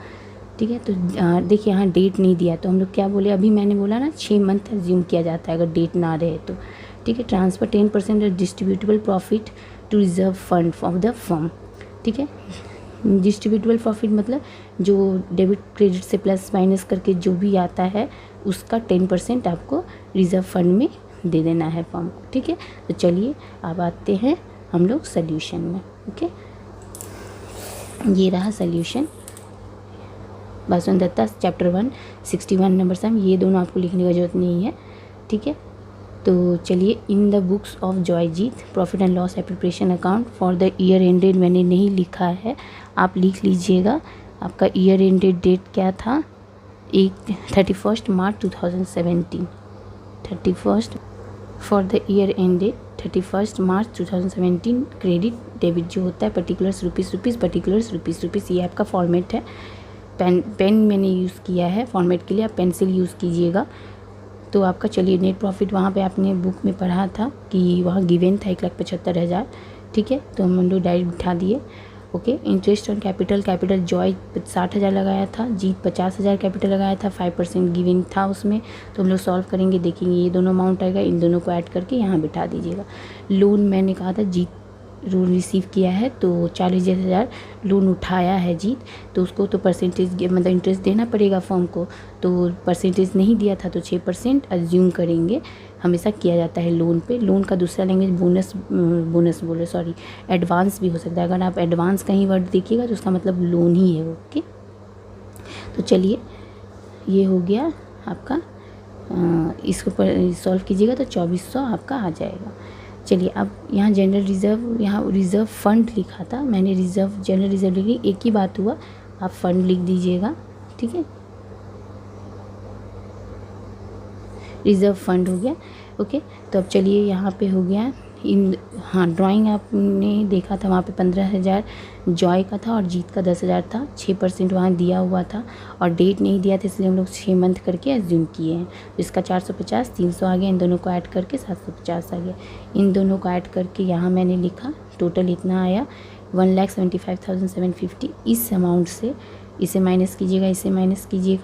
ठीक है, तो देखिए यहाँ डेट नहीं दिया तो हम लोग क्या बोले, अभी मैंने बोला ना 6 मंथ एज्यूम किया जाता है अगर डेट ना रहे तो। ठीक है, transfer 10% distributable profit to reserve fund of the firm. ठीक है, डिस्ट्रीब्यूटेबल प्रॉफिट मतलब जो डेबिट क्रेडिट से प्लस माइनस करके जो भी आता है उसका 10% आपको रिजर्व फंड में दे देना है फर्म को। ठीक है, तो चलिए अब आते हैं हम लोग सोल्यूशन में। ओके, ये रहा solution. Basu Dutta chapter 1 61 number सम, ये दोनों आपको लिखने की ज़रूरत नहीं है। ठीक है, तो चलिए, in the books of Joyjit profit and loss appropriation account for the year ended मैंने नहीं लिखा है, आप लिख लीजिएगा। आपका ईयर एंडेड डेट क्या था? 31 March 2017। 31 for the year ended 31 March 2017। Credit debit जो होता है पर्टिकुलर्स रुपीज़ पर्टिकुलर्स रुपीज़, ये आपका फॉर्मेट है। पेन मैंने यूज़ किया है फॉर्मेट के लिए, आप पेंसिल यूज़ कीजिएगा। तो आपका चलिए नेट प्रॉफिट वहाँ पे आपने बुक में पढ़ा था कि वहाँ गिवन था 1,75,000। ठीक है, तो हम लोग डायरेक्ट बिठा दिए। Okay, interest on capital Joy 60,000 लगाया था, जीत 50,000 कैपिटल लगाया था, 5% गिवन था उसमें। तो हम लोग सॉल्व करेंगे, देखेंगे ये दोनों अमाउंट आएगा, इन दोनों को ऐड करके यहाँ बिठा दीजिएगा। लोन मैंने कहा था जीत लोन रिसीव किया है तो 40,000 लोन उठाया है जीत, तो उसको तो परसेंटेज मतलब इंटरेस्ट देना पड़ेगा फर्म को। तो परसेंटेज नहीं दिया था तो 6% एज्यूम करेंगे, हमेशा किया जाता है लोन पे। लोन का दूसरा लैंग्वेज एडवांस भी हो सकता है। अगर आप एडवांस कहीं वर्ड देखिएगा तो उसका मतलब लोन ही है। ओके, तो चलिए, ये हो गया आपका, इसको सॉल्व कीजिएगा तो 2400 आपका आ जाएगा। चलिए, अब यहाँ जनरल रिज़र्व, यहाँ रिज़र्व फंड लिखा था मैंने, रिज़र्व जनरल रिज़र्व लिखी, एक ही बात हुआ, आप फंड लिख दीजिएगा। ठीक है, रिज़र्व फंड हो गया। ओके, तो अब चलिए यहाँ पे हो गया इन हाँ ड्राइंग आपने देखा था वहाँ पे 15,000 जॉय का था और जीत का 10,000 था। 6% वहाँ दिया हुआ था और डेट नहीं दिया था, इसलिए हम लोग 6 मंथ करके एज्यूम किए हैं। तो इसका 450 300 आ गया, इन दोनों को ऐड करके 750 आ गया। इन दोनों को ऐड करके यहाँ मैंने लिखा टोटल इतना आया 1,75,750। इस अमाउंट से इसे माइनस कीजिएगा, इसे माइनस कीजिएगा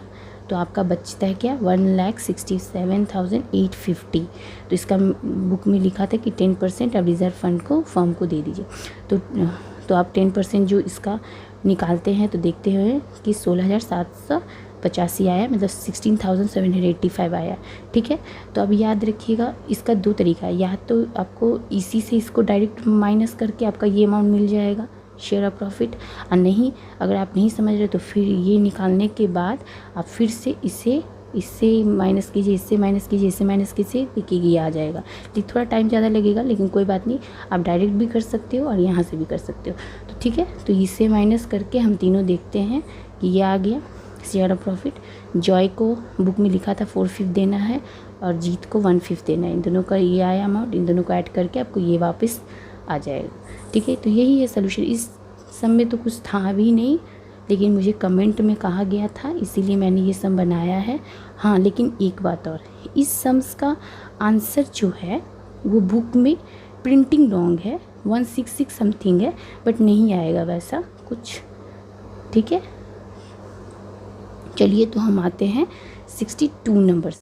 तो आपका बचता है क्या 1,67,850। तो इसका बुक में लिखा था कि 10% अब रिज़र्व फंड को फर्म को दे दीजिए। तो आप 10% जो इसका निकालते हैं तो देखते हुए कि 16,785 आया, मतलब 16,785 आया। ठीक है, तो अब याद रखिएगा इसका 2 तरीका है, या तो आपको इसी से इसको डायरेक्ट माइनस करके आपका ये अमाउंट मिल जाएगा शेयर ऑफ प्रॉफिट, और नहीं अगर आप नहीं समझ रहे तो फिर ये निकालने के बाद आप फिर से इससे माइनस कीजिए, इससे माइनस कीजिए, इससे माइनस कीजिए, देखिए ये आ जाएगा। थोड़ा टाइम ज़्यादा लगेगा लेकिन कोई बात नहीं, आप डायरेक्ट भी कर सकते हो और यहाँ से भी कर सकते हो। तो ठीक है, तो इससे माइनस करके हम तीनों देखते हैं कि ये आ गया शेयर ऑफ प्रॉफिट। जॉय को बुक में लिखा था 4/5 देना है और जीत को 1/5 देना है। इन दोनों का ये आया अमाउंट, इन दोनों को ऐड करके आपको ये वापस आ जाएगा। ठीक है, तो यही है सोल्यूशन। इस सम में तो कुछ था भी नहीं, लेकिन मुझे कमेंट में कहा गया था इसीलिए मैंने ये सम बनाया है। हाँ, लेकिन एक बात और, इस सम्स का आंसर जो है वो बुक में प्रिंटिंग रॉन्ग है, 166 समथिंग है, बट नहीं आएगा वैसा कुछ। ठीक है, चलिए तो हम आते हैं 62 नंबर्स।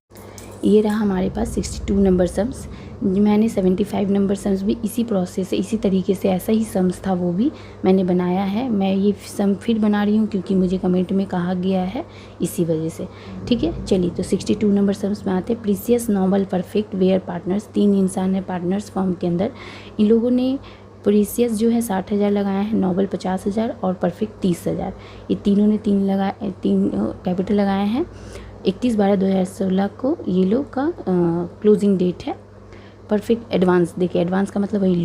ये रहा हमारे पास 62 नंबर सम्स। मैंने 75 नंबर सम्स भी इसी प्रोसेस से, इसी तरीके से, ऐसा ही सम्स था वो भी मैंने बनाया है। मैं ये सम फिर बना रही हूँ क्योंकि मुझे कमेंट में कहा गया है, इसी वजह से। ठीक है, चलिए तो 62 नंबर सम्स में आते हैं। Precious, noble, perfect, where partners, 3 इंसान हैं पार्टनर्स फॉर्म के अंदर। इन लोगों ने प्रीसियस जो है 60,000 लगाया है, नोबल 50,000 और परफेक्ट 30,000। ये तीनों ने 3 कैपिटल लगाए हैं। 31/12/2016 को ये लोग का क्लोजिंग डेट है। परफेक्ट एडवांस, देखिए एडवांस का मतलब वही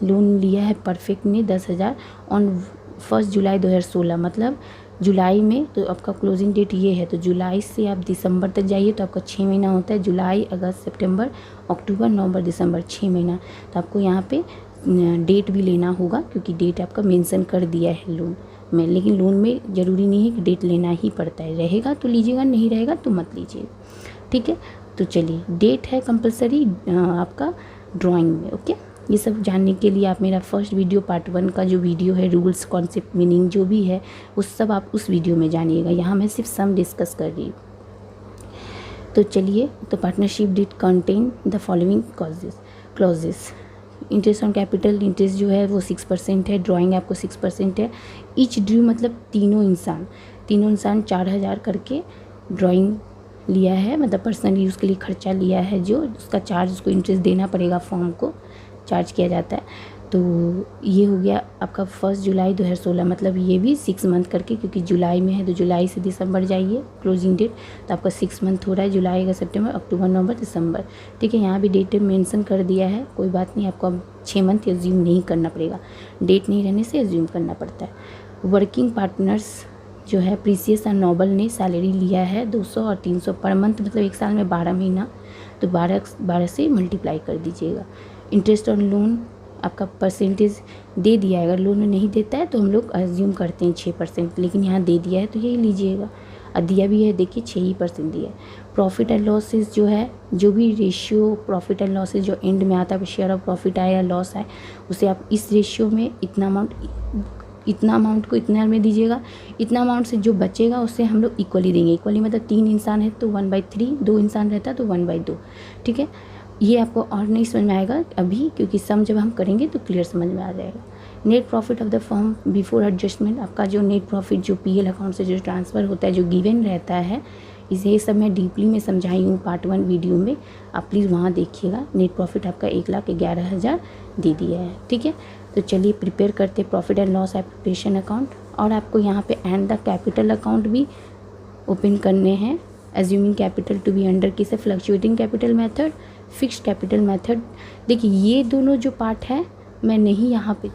लोन लिया है परफेक्ट ने 10,000 ऑन 1 जुलाई 2016, मतलब जुलाई में। तो आपका क्लोजिंग डेट ये है, तो जुलाई से आप दिसंबर तक जाइए तो आपका 6 महीना होता है। जुलाई, अगस्त, सितंबर, अक्टूबर, नवंबर, दिसंबर, 6 महीना। तो आपको यहाँ पे डेट भी लेना होगा क्योंकि डेट आपका मेंशन कर दिया है लोन में। लेकिन लोन में ज़रूरी नहीं है कि डेट लेना ही पड़ता है, रहेगा तो लीजिएगा, नहीं रहेगा तो मत लीजिए। ठीक है, तो चलिए डेट है कंपलसरी आपका ड्राइंग में। ओके, ये सब जानने के लिए आप मेरा फर्स्ट वीडियो पार्ट 1 का जो वीडियो है, रूल्स, कॉन्सेप्ट, मीनिंग जो भी है वो सब आप उस वीडियो में जानिएगा। यहाँ मैं सिर्फ सम डिस्कस कर रही हूँ। तो चलिए, तो partnership did contain the following clauses. Interest on capital, interest जो है वो 6% है। ड्राइंग आपको 6% है। ईच ड्रू मतलब तीनों इंसान 4,000 करके ड्राइंग लिया है, मतलब पर्सनल यूज़ के लिए खर्चा लिया है, जो उसका चार्ज उसको इंटरेस्ट देना पड़ेगा, फॉर्म को चार्ज किया जाता है। तो ये हो गया आपका 1 जुलाई 2016, मतलब ये भी 6 मंथ करके, क्योंकि जुलाई में है तो जुलाई से दिसंबर जाइए क्लोजिंग डेट, तो आपका 6 मंथ हो रहा है। जुलाई का सितंबर, अक्टूबर, नवंबर, दिसंबर। ठीक है, यहाँ भी डेट मेंशन कर दिया है, कोई बात नहीं, आपको अब 6 मंथ एज्यूम नहीं करना पड़ेगा, डेट नहीं रहने से एज्यूम करना पड़ता है। वर्किंग पार्टनर्स जो है प्रीसियस और नोबल ने सैलरी लिया है 200 और 300 पर मंथ, मतलब एक साल में 12 महीना, तो 12 से मल्टीप्लाई कर दीजिएगा। इंटरेस्ट ऑन लोन आपका परसेंटेज दे दिया है, अगर लोन नहीं देता है तो हम लोग एज्यूम करते हैं 6%, लेकिन यहाँ दे दिया है तो यही लीजिएगा। और दिया भी है, देखिए 6% दिया है। प्रॉफिट एंड लॉसेज जो है, जो भी रेशियो प्रॉफिट एंड लॉसेज जो एंड में आता है, शेयर ऑफ प्रॉफिट आए या लॉस आए, उसे आप इस रेशियो में इतना अमाउंट को इतना में दीजिएगा। इतना अमाउंट से जो बचेगा उससे हम लोग इक्वली देंगे। इक्वली मतलब 3 इंसान है तो 1/3, 2 इंसान रहता है तो 1/2। ठीक है, ये आपको और नहीं समझ में आएगा अभी, क्योंकि सम जब हम करेंगे तो क्लियर समझ में आ जाएगा। Net profit of the firm before adjustment, आपका जो नेट प्रॉफिट जो PL अकाउंट से जो ट्रांसफ़र होता है, जो गिवन रहता है, इसे सब मैं डीपली में समझाई हूँ पार्ट 1 वीडियो में, आप प्लीज़ वहाँ देखिएगा। नेट प्रॉफिट आपका 1,11,000 दे दिया है। ठीक है, तो चलिए प्रिपेयर करते profit and loss application account, और आपको यहाँ पे एंड द कैपिटल अकाउंट भी ओपन करने हैं। Assuming capital to be under किसे, fluctuating capital method, fixed capital method. देखिए ये दोनों जो पार्ट है मैं नहीं यहाँ पे,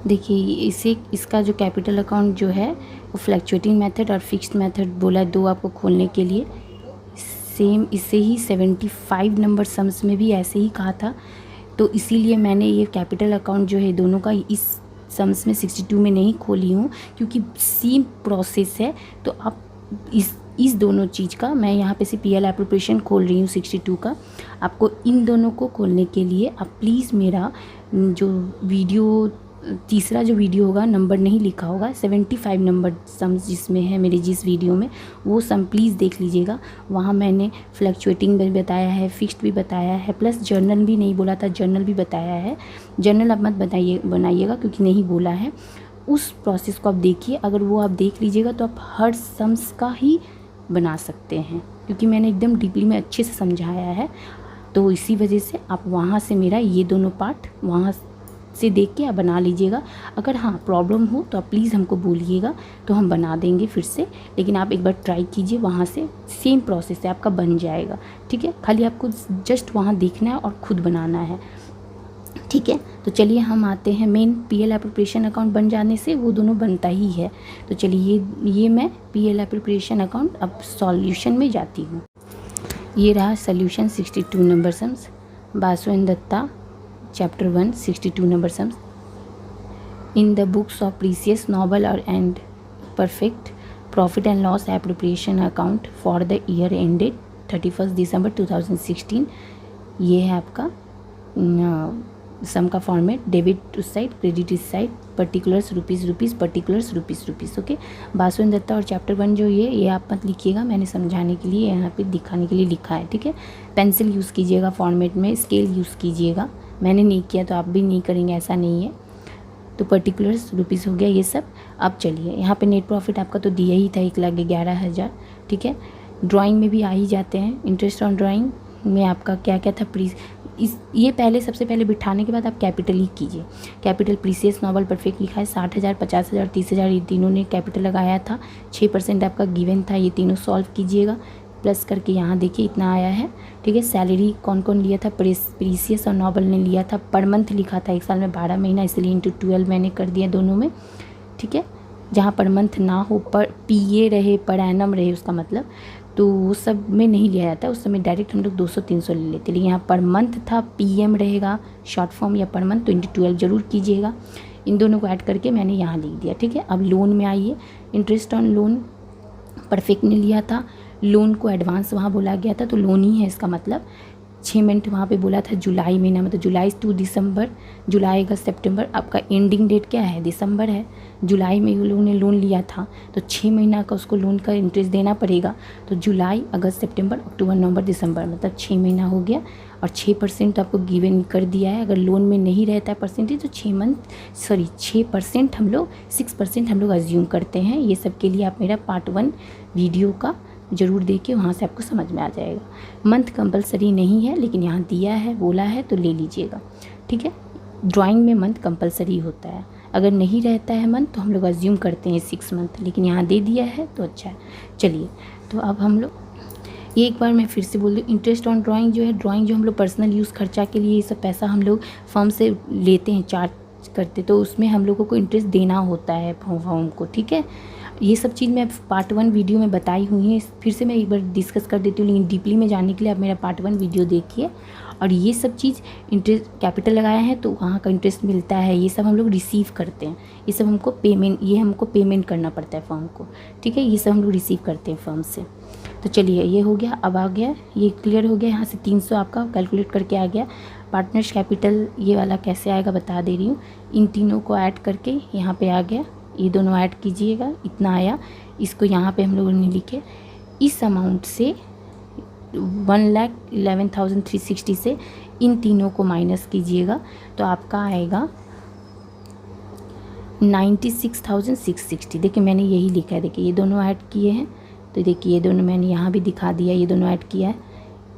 देखिए इसका जो कैपिटल अकाउंट जो है वो फ्लक्चुएटिंग मेथड और फिक्स्ड मेथड बोला है 2 आपको खोलने के लिए। सेम इससे ही 75 नंबर सम्स में भी ऐसे ही कहा था। तो तो इसीलिए मैंने ये कैपिटल अकाउंट जो है दोनों का इस सम्स में 62 में नहीं खोली हूँ, क्योंकि सेम प्रोसेस है। तो आप इस दोनों चीज़ का मैं यहाँ पे से पीएल एप्रोप्रिएशन खोल रही हूँ 62 का। आपको इन दोनों को खोलने के लिए आप प्लीज़ मेरा जो वीडियो तीसरा जो वीडियो होगा, नंबर नहीं लिखा होगा, 75 नंबर सम्स जिसमें है मेरे जिस वीडियो में, वो सम प्लीज़ देख लीजिएगा। वहाँ मैंने फ्लक्चुएटिंग भी बताया है, फिक्स्ड भी बताया है, प्लस जर्नल भी नहीं बोला था, जर्नल भी बताया है। जर्नल आप मत बनाइएगा क्योंकि नहीं बोला है। उस प्रोसेस को आप देखिए, अगर वो आप देख लीजिएगा तो आप हर सम्स का ही बना सकते हैं, क्योंकि मैंने एकदम डीपली में अच्छे से समझाया है। तो इसी वजह से आप वहाँ से मेरा ये दोनों पार्ट वहाँ से देख के आप बना लीजिएगा। अगर हाँ प्रॉब्लम हो तो आप प्लीज़ हमको बोलिएगा, तो हम बना देंगे फिर से। लेकिन आप एक बार ट्राई कीजिए, वहाँ से सेम प्रोसेस है, आपका बन जाएगा। ठीक है, खाली आपको जस्ट वहाँ देखना है और ख़ुद बनाना है। ठीक है, तो चलिए हम आते हैं मेन पीएल एप्रोप्रिएशन अकाउंट बन जाने से वो दोनों बनता ही है। तो चलिए ये मैं पीएल एप्रोप्रिएशन अकाउंट अब सॉल्यूशन में जाती हूँ। ये रहा solution 62 number sums, Basu and Dutta chapter 1 62 number sums in the books of precious noble और and perfect profit and loss appropriation account for the year ended 31 December 2016। ये है आपका सम का फॉर्मेट, डेबिट उस साइड, क्रेडिट इस side, particulars rupees, particulars rupees. Okay, Basu and Dutta और chapter 1 जो ये आप मत लिखिएगा, मैंने समझाने के लिए यहाँ पे दिखाने के लिए लिखा है। ठीक है, पेंसिल यूज़ कीजिएगा फॉर्मेट में, स्केल यूज़ कीजिएगा। मैंने नहीं किया तो आप भी नहीं करेंगे ऐसा नहीं है। तो पर्टिकुलर्स रुपीज़ हो गया ये सब। अब चलिए यहाँ पे नेट प्रॉफिट आपका तो दिया ही था 1,11,000। ठीक है, ड्राइंग में भी आ ही जाते हैं। इंटरेस्ट ऑन ड्राइंग में आपका क्या क्या था, ये पहले सबसे पहले बिठाने के बाद आप कैपिटल ही कीजिए। कैपिटल प्रीसियस नोबल परफेक्ट लिखा है 60,000, 50,000, 30,000, ये तीनों ने कैपिटल लगाया था। 6% आपका गिवन था, ये तीनों सॉल्व कीजिएगा। प्लस करके यहाँ देखिए इतना आया है। ठीक है, सैलरी कौन कौन लिया था, प्रीसियस और नोबल ने लिया था। पर मंथ लिखा था, एक साल में 12 महीना, इसलिए इंटू 12 मैंने कर दिया दोनों में। ठीक है, जहाँ पर मंथ ना हो, पर पीए रहे, पर एनम रहे, उसका मतलब तो वो सब में नहीं लिया जाता। उस समय डायरेक्ट हम लोग 200-300 ले लेते। लेकिन यहाँ पर मंथ था, पीएम रहेगा शॉर्ट फॉर्म या पर मंथ, तो इंटू 12 ज़रूर कीजिएगा। इन दोनों को ऐड करके मैंने यहाँ लिख दिया। ठीक है, अब लोन में आइए। इंटरेस्ट ऑन लोन परफेक्ट ने लिया था, लोन को एडवांस वहाँ बोला गया था, तो लोन ही है इसका मतलब। 6 मंथ वहाँ पे बोला था जुलाई महीना, मतलब जुलाई टू दिसंबर, जुलाई अगस्त सितंबर। आपका एंडिंग डेट क्या है, दिसंबर है। जुलाई में लोगों ने लोन लिया था, तो 6 महीना का उसको लोन का इंटरेस्ट देना पड़ेगा। तो जुलाई अगस्त सितंबर अक्टूबर नवंबर दिसंबर, मतलब 6 महीना हो गया। और 6% आपको गिवन कर दिया है। अगर लोन में नहीं रहता है परसेंटेज तो 6% हम लोग 6% हम लोग अज्यूम करते हैं। ये सब के लिए आप मेरा पार्ट 1 वीडियो का ज़रूर देखिए, वहाँ से आपको समझ में आ जाएगा। मंथ कंपलसरी नहीं है, लेकिन यहाँ दिया है, बोला है तो ले लीजिएगा। ठीक है, ड्राइंग में मंथ कंपलसरी होता है। अगर नहीं रहता है मंथ तो हम लोग अज्यूम करते हैं 6 मंथ, लेकिन यहाँ दे दिया है तो अच्छा है। चलिए, तो अब हम लोग ये एक बार मैं फिर से बोल दूँ, इंटरेस्ट ऑन ड्राइंग जो है, ड्राइंग जो हम लोग पर्सनल यूज़ खर्चा के लिए ये सब पैसा हम लोग फर्म से लेते हैं, चार्ज करते, तो उसमें हम लोगों को इंटरेस्ट देना होता है फर्म को। ठीक है, ये सब चीज़ मैं पार्ट 1 वीडियो में बताई हुई है, फिर से मैं एक बार डिस्कस कर देती हूँ। लेकिन डीपली में जानने के लिए आप मेरा पार्ट 1 वीडियो देखिए। और ये सब चीज़ इंटरेस्ट कैपिटल लगाया है तो वहाँ का इंटरेस्ट मिलता है, ये सब हम लोग रिसीव करते हैं। ये सब हमको पेमेंट करना पड़ता है फर्म को। ठीक है, ये सब हम लोग रिसीव करते हैं फर्म से। तो चलिए, ये हो गया। अब आ गया, ये क्लियर हो गया। यहाँ से 300 आपका कैलकुलेट करके आ गया। पार्टनर्स कैपिटल ये वाला कैसे आएगा बता दे रही हूँ। इन तीनों को ऐड करके यहाँ पे आ गया, ये दोनों ऐड कीजिएगा, इतना आया। इसको यहाँ पे हम लोगों ने लिखे, इस अमाउंट से 1,11,360 से इन तीनों को माइनस कीजिएगा तो आपका आएगा 96,660। देखिए मैंने यही लिखा है, देखिए ये दोनों ऐड किए हैं, तो देखिए ये दोनों मैंने यहाँ भी दिखा दिया, ये दोनों ऐड किया है।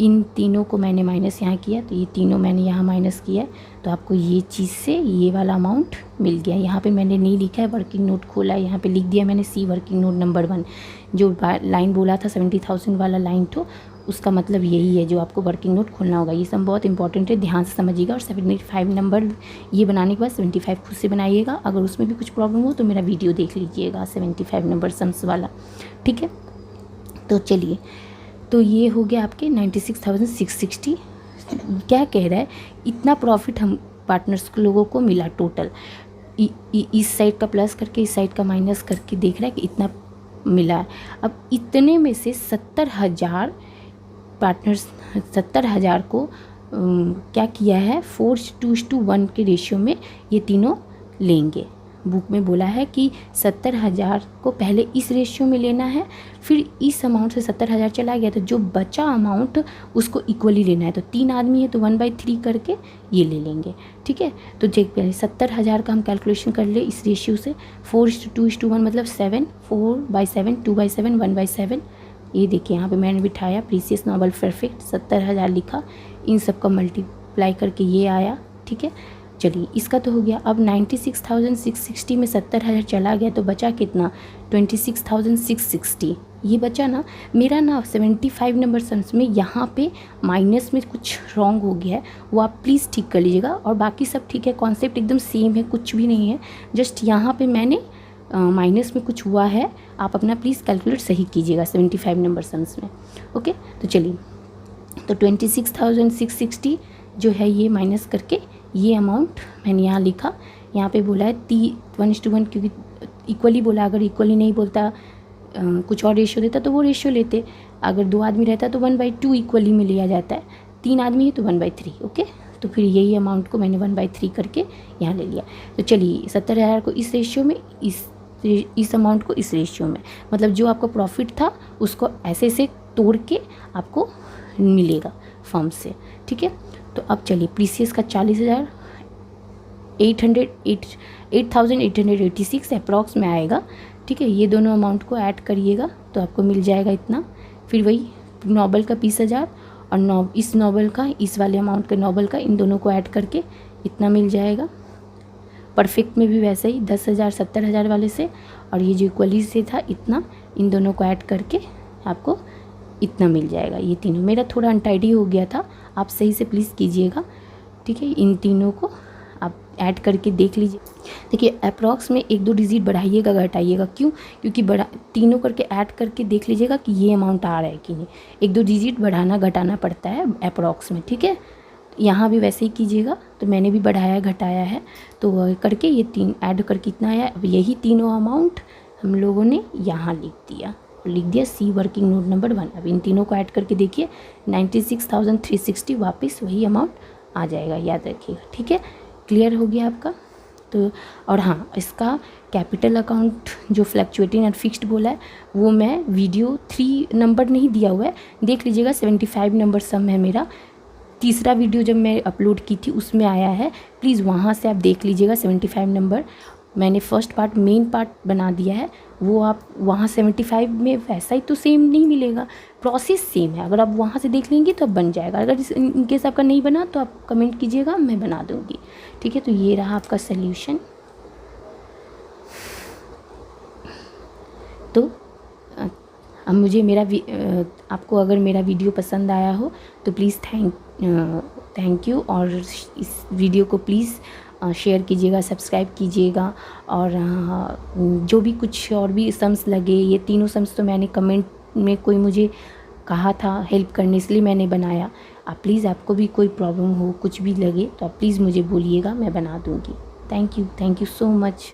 इन तीनों को मैंने माइनस यहाँ किया, तो ये तीनों मैंने यहाँ माइनस किया है, तो आपको ये चीज़ से ये वाला अमाउंट मिल गया। यहाँ पे मैंने नहीं लिखा है, वर्किंग नोट खोला है, यहाँ पे लिख दिया मैंने सी वर्किंग नोट नंबर 1। जो लाइन बोला था 70,000 वाला लाइन, तो उसका मतलब यही है जो आपको वर्किंग नोट खोलना होगा। ये सब बहुत इंपॉर्टेंट है, ध्यान से समझिएगा। और 75 नंबर ये बनाने के बाद 75 खुद से बनाइएगा। अगर उसमें भी कुछ प्रॉब्लम हो तो मेरा वीडियो देख लीजिएगा 75 नंबर सम्स वाला। ठीक है, तो चलिए, तो ये हो गया आपके 96,660 क्या कह रहा है, इतना प्रॉफिट हम पार्टनर्स लोगों को मिला टोटल, इस साइड का प्लस करके इस साइड का माइनस करके देख रहा है कि इतना मिला है। अब इतने में से 70,000 पार्टनर्स 70,000 को क्या किया है, 4:1 के रेशियो में ये तीनों लेंगे। बुक में बोला है कि 70,000 को पहले इस रेशियो में लेना है, फिर इस अमाउंट से 70,000 चला गया तो जो बचा अमाउंट उसको इक्वली लेना है। तो 3 आदमी है तो 1/3 करके ये ले लेंगे, ठीक है। तो देख पहले 70,000 का हम कैलकुलेशन कर ले इस रेशियो से, 4:2:1 मतलब 7, 4/7, 2/7, 1/7। ये देखिए यहाँ पे मैंने बिठाया प्रीसियस नोबल परफेक्ट 70,000 लिखा, इन सब का मल्टीप्लाई करके ये आया, ठीक है। चलिए इसका तो हो गया। अब 96,660 में 70,000 चला गया तो बचा कितना, 26,660। ये बचा ना मेरा ना 75 नंबर सम्स में यहाँ पे माइनस में कुछ रॉन्ग हो गया है, वो आप प्लीज़ ठीक कर लीजिएगा। और बाकी सब ठीक है, कॉन्सेप्ट एकदम सेम है, कुछ भी नहीं है, जस्ट यहाँ पे मैंने माइनस में कुछ हुआ है, आप अपना प्लीज़ कैलकुलेट सही कीजिएगा 75 नंबर सम्स में। ओके, तो चलिए, तो 26,660 जो है ये माइनस करके ये अमाउंट मैंने यहाँ लिखा। यहाँ पे बोला है 1:1 क्योंकि इक्वली बोला, अगर इक्वली नहीं बोलता कुछ और रेशियो देता तो वो रेशियो लेते, अगर 2 आदमी रहता तो 1/2 इक्वली में लिया जाता है, 3 आदमी है तो 1/3। ओके, तो फिर यही अमाउंट को मैंने 1/3 करके यहाँ ले लिया। तो चलिए 70,000 को इस रेशियो में, इस अमाउंट को इस रेशियो में, मतलब जो आपका प्रॉफिट था उसको ऐसे ऐसे तोड़ के आपको मिलेगा फर्म से, ठीक है। तो अब चलिए प्रीसियस का 8,886 अप्रॉक्स में आएगा, ठीक है। ये दोनों अमाउंट को ऐड करिएगा तो आपको मिल जाएगा इतना। फिर वही नोबल का 20,000 और इस नोबल का, इस वाले अमाउंट के नोबल का, इन दोनों को ऐड करके इतना मिल जाएगा। परफेक्ट में भी वैसे ही 10,000 70,000 वाले से, और ये जो इक्वली से था इतना, इन दोनों को ऐड करके आपको इतना मिल जाएगा। ये तीनों मेरा थोड़ा अनटाइडी हो गया था, आप सही से प्लीज़ कीजिएगा, ठीक है। इन तीनों को आप ऐड करके देख लीजिए। देखिए अप्रॉक्स में 1-2 डिजिट बढ़ाइएगा घटाइएगा, क्यों, क्योंकि तीनों करके ऐड करके देख लीजिएगा कि ये अमाउंट आ रहा है कि नहीं। 1-2 डिजिट बढ़ाना घटाना पड़ता है अप्रॉक्स में, ठीक है। यहाँ भी वैसे ही कीजिएगा। तो मैंने भी बढ़ाया घटाया है, तो करके ये 3 ऐड करके इतना आया। अब यही तीनों अमाउंट हम लोगों ने यहाँ लिख दिया सी वर्किंग नोट नंबर 1। अब इन तीनों को ऐड करके देखिए 96,360 वापस वही अमाउंट आ जाएगा, याद रखिएगा, ठीक है। क्लियर हो गया आपका। तो और हाँ, इसका कैपिटल अकाउंट जो फ्लक्चुएटिंग एंड फिक्स्ड बोला है वो मैं वीडियो 3 नंबर नहीं दिया हुआ है, देख लीजिएगा। 75 नंबर सम है मेरा, तीसरा वीडियो जब मैं अपलोड की थी उसमें आया है, प्लीज़ वहाँ से आप देख लीजिएगा। 75 नंबर मैंने फर्स्ट पार्ट मेन पार्ट बना दिया है, वो आप वहाँ 75 में वैसा ही तो सेम नहीं मिलेगा, प्रोसेस सेम है। अगर आप वहाँ से देख लेंगे तो अब बन जाएगा। अगर इन केस आपका नहीं बना तो आप कमेंट कीजिएगा, मैं बना दूँगी, ठीक है। तो ये रहा आपका सल्यूशन। तो अब मुझे आपको अगर मेरा वीडियो पसंद आया हो तो प्लीज़ थैंक यू, और इस वीडियो को प्लीज़ शेयर कीजिएगा, सब्सक्राइब कीजिएगा। और जो भी कुछ और भी सम्स लगे, ये तीनों सम्स तो मैंने कमेंट में कोई मुझे कहा था हेल्प करने, इसलिए मैंने बनाया। आप प्लीज़, आपको भी कोई प्रॉब्लम हो, कुछ भी लगे तो आप प्लीज़ मुझे बोलिएगा, मैं बना दूँगी। Thank you so much.